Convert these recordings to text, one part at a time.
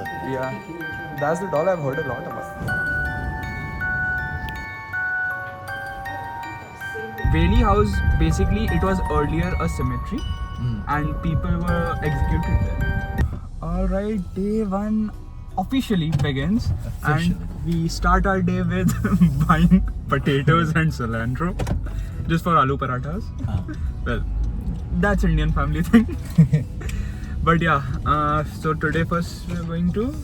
awesome. Yeah, that's the doll I've heard a lot about. Whaley House, basically, it was earlier a cemetery, and people were executed there. Alright, day one officially begins, and we start our day with buying potatoes and cilantro just for aloo parathas. Well, that's Indian family thing. But yeah, so today first we're going to...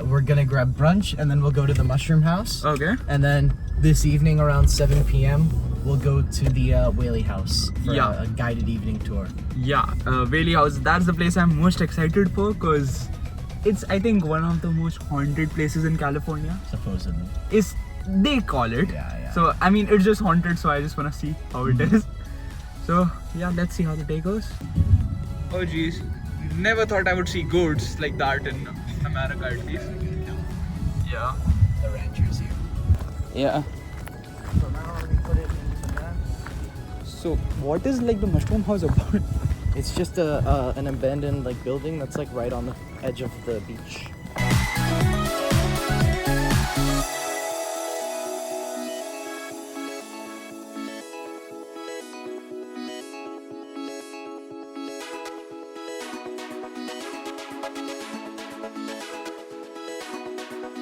We're gonna grab brunch and then we'll go to the Mushroom House. Okay. And then this evening around 7 p.m. we'll go to the Whaley House for a guided evening tour. Yeah, Whaley House, that's the place I'm most excited for because it's, I think, one of the most haunted places in California. Supposedly. They call it. Yeah. So, I mean, it's just haunted, so I just want to see how it is. So, yeah, let's see how the day goes. Oh, geez. Never thought I would see goats like that in America, at least. Yeah. The ranchers here. Yeah. So now we put it into that. So, what is like the Mushroom House about? It's just an abandoned building that's right on the edge of the beach.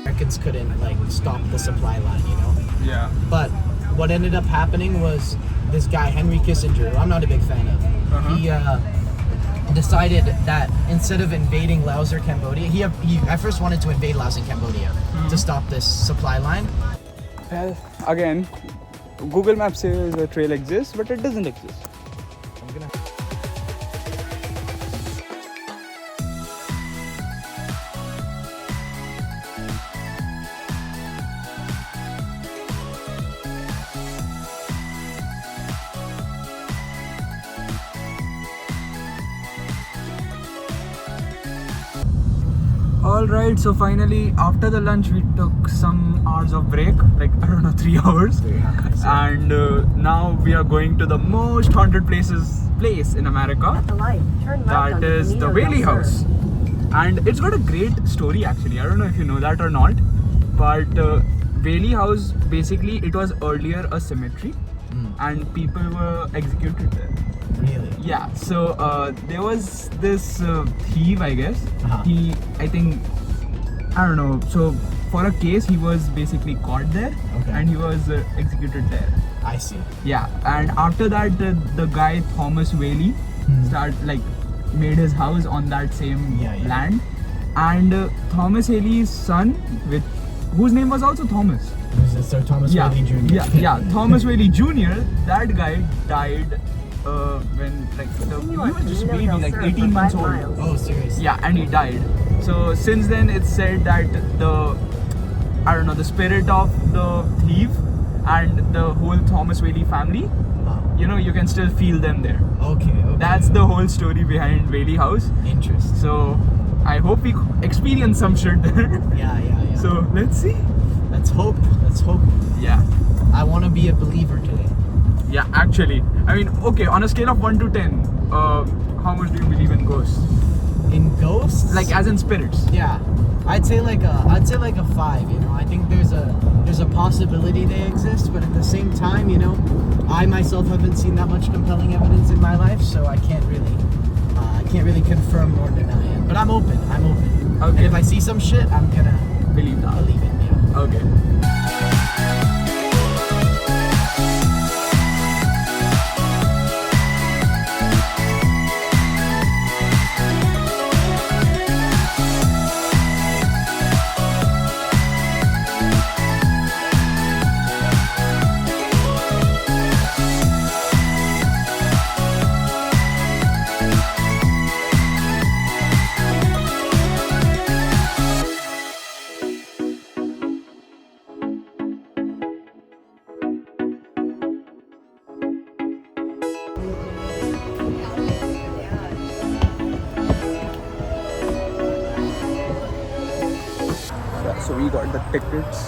Americans couldn't stop the supply line, Yeah. But what ended up happening was this guy Henry Kissinger, who I'm not a big fan of, he decided that instead of invading Laos or Cambodia, he at first wanted to invade Laos and Cambodia to stop this supply line. Well, again, Google Maps says a trail exists, but it doesn't exist. I'm gonna... Alright, so finally after the lunch we took some hours of break, 3 hours. And now we are going to the most haunted place in America. That is the Whaley House. And it's got a great story actually. I don't know if you know that or not. But Whaley House, basically it was earlier a cemetery and people were executed there. Really? Yeah, so there was this thief, I guess. He, I don't know. So for a case, he was basically caught there, and he was executed there. I see. Yeah, and after that, the guy Thomas Whaley made his house on that same land, and Thomas Whaley's son, whose name was also Thomas. So Thomas Whaley Jr. Yeah, Thomas Whaley Jr. That guy died. When he was just a baby, 18 months old. Oh, seriously? Yeah, and he died. So since then, it's said that the spirit of the thief and the whole Thomas Whaley family, you can still feel them there. Okay. That's the whole story behind Whaley House. Interesting. So I hope we experience some shit there. Yeah. So let's see. Let's hope. Yeah. I want to be a believer today. Yeah, actually. I mean, okay, on a scale of 1 to 10, how much do you believe in ghosts? In ghosts? As in spirits? Yeah. I'd say like a 5, I think there's a possibility they exist, but at the same time, I myself haven't seen that much compelling evidence in my life, so I can't really confirm nor deny it. But I'm open. Okay. And if I see some shit, I'm gonna believe it. Yeah. Okay. So we got the tickets,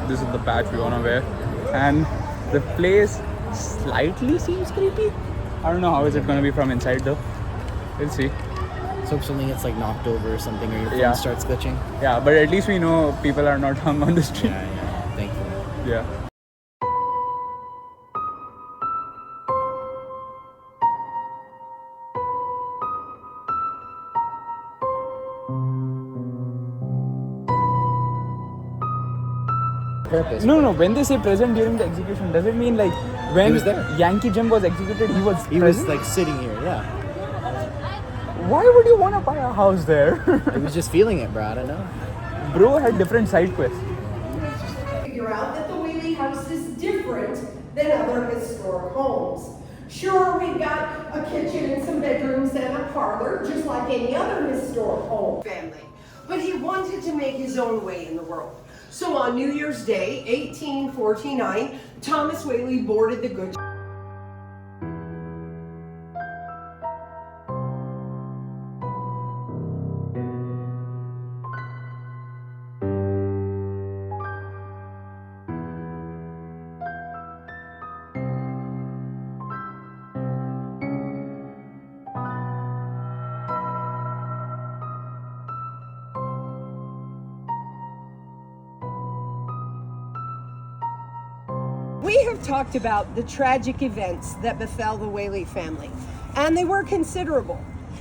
this is the patch we wanna wear, and the place slightly seems creepy. I don't know how is it gonna be from inside though. We'll see. So hope something gets like knocked over or something, or your phone Yeah. starts glitching. Yeah, but at least we know people are not hung on the street. Yeah. Thankfully. Yeah. Purpose. No. When they say present during the execution, does it mean like when He was there. Yankee Jim was executed, he was He was present? like sitting here. Yeah. Why would you want to buy a house there? He was just feeling it, bro. I don't know. Bro had different side quests. Figure out that the Whaley House is different than other historic homes. Sure, we've got a kitchen and some bedrooms and a parlor, just like any other historic home family. But he wanted to make his own way in the world. So on New Year's Day, 1849, Thomas Whaley boarded the good. We have talked about the tragic events that befell the Whaley family, and they were considerable.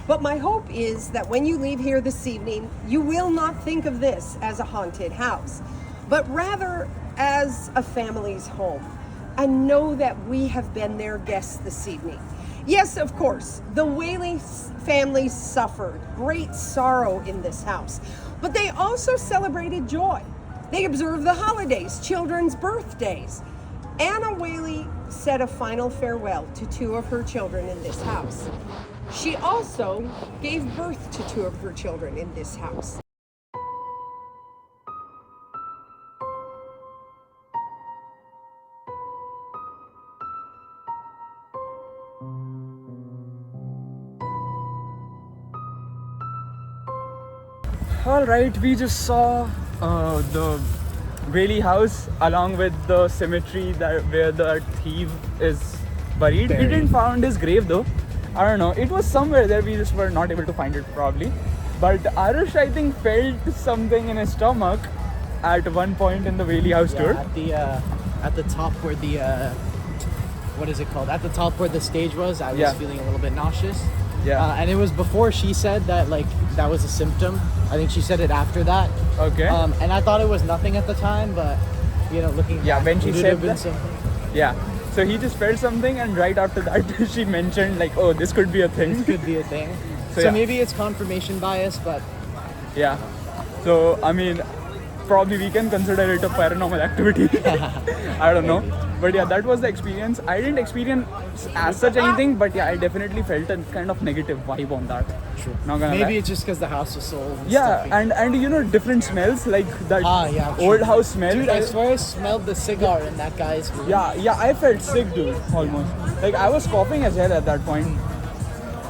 But my hope is that when you leave here this evening, you will not think of this as a haunted house, but rather as a family's home, and know that we have been their guests this evening. Yes, of course, the Whaley family suffered great sorrow in this house, but they also celebrated joy. They observed the holidays, children's birthdays. Anna Whaley said a final farewell to 2 of her children in this house. She also gave birth to 2 of her children in this house. Alright, we just saw the Whaley House along with the cemetery that where the thief is buried. We didn't find his grave though. I don't know. It was somewhere there. We just were not able to find it probably. But Arush, I think, felt something in his stomach at one point in the Whaley House tour. At the top where the what is it called? At the top where the stage was, I was feeling a little bit nauseous. Yeah. And it was before she said that that was a symptom. I think she said it after that. Okay. And I thought it was nothing at the time, but looking back, when she it would said have been that. something. Yeah. So he just felt something, and right after that, she mentioned like, "Oh, this could be a thing." This could be a thing. So, So yeah. maybe it's confirmation bias, but Yeah. So I mean, probably we can consider it a paranormal activity. I don't know. But yeah, that was the experience. I didn't experience as such anything, but yeah, I definitely felt a kind of negative vibe on that. true. Not gonna Maybe lie. it's just because the house was sold. And Yeah, stuff. and different smells like that true. old house smell. Dude, I swear I smelled the cigar in that guy's room. Yeah, I felt sick, dude, almost. Like I was coughing as hell at that point.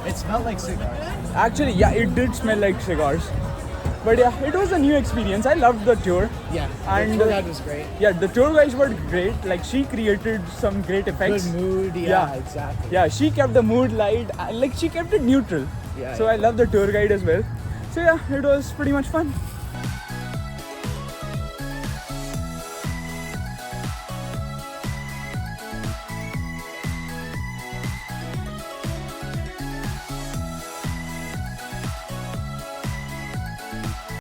It smelled like cigars. Actually, yeah, it did smell like cigars. But yeah, it was a new experience. I loved the tour. Yeah, And, the tour guide was great. Yeah, the tour guides were great. Like she created some great effects. Good mood. Yeah, Yeah. exactly. Yeah, she kept the mood light. Like she kept it neutral. Yeah, So yeah. I love the tour guide as well. So yeah, it was pretty much fun.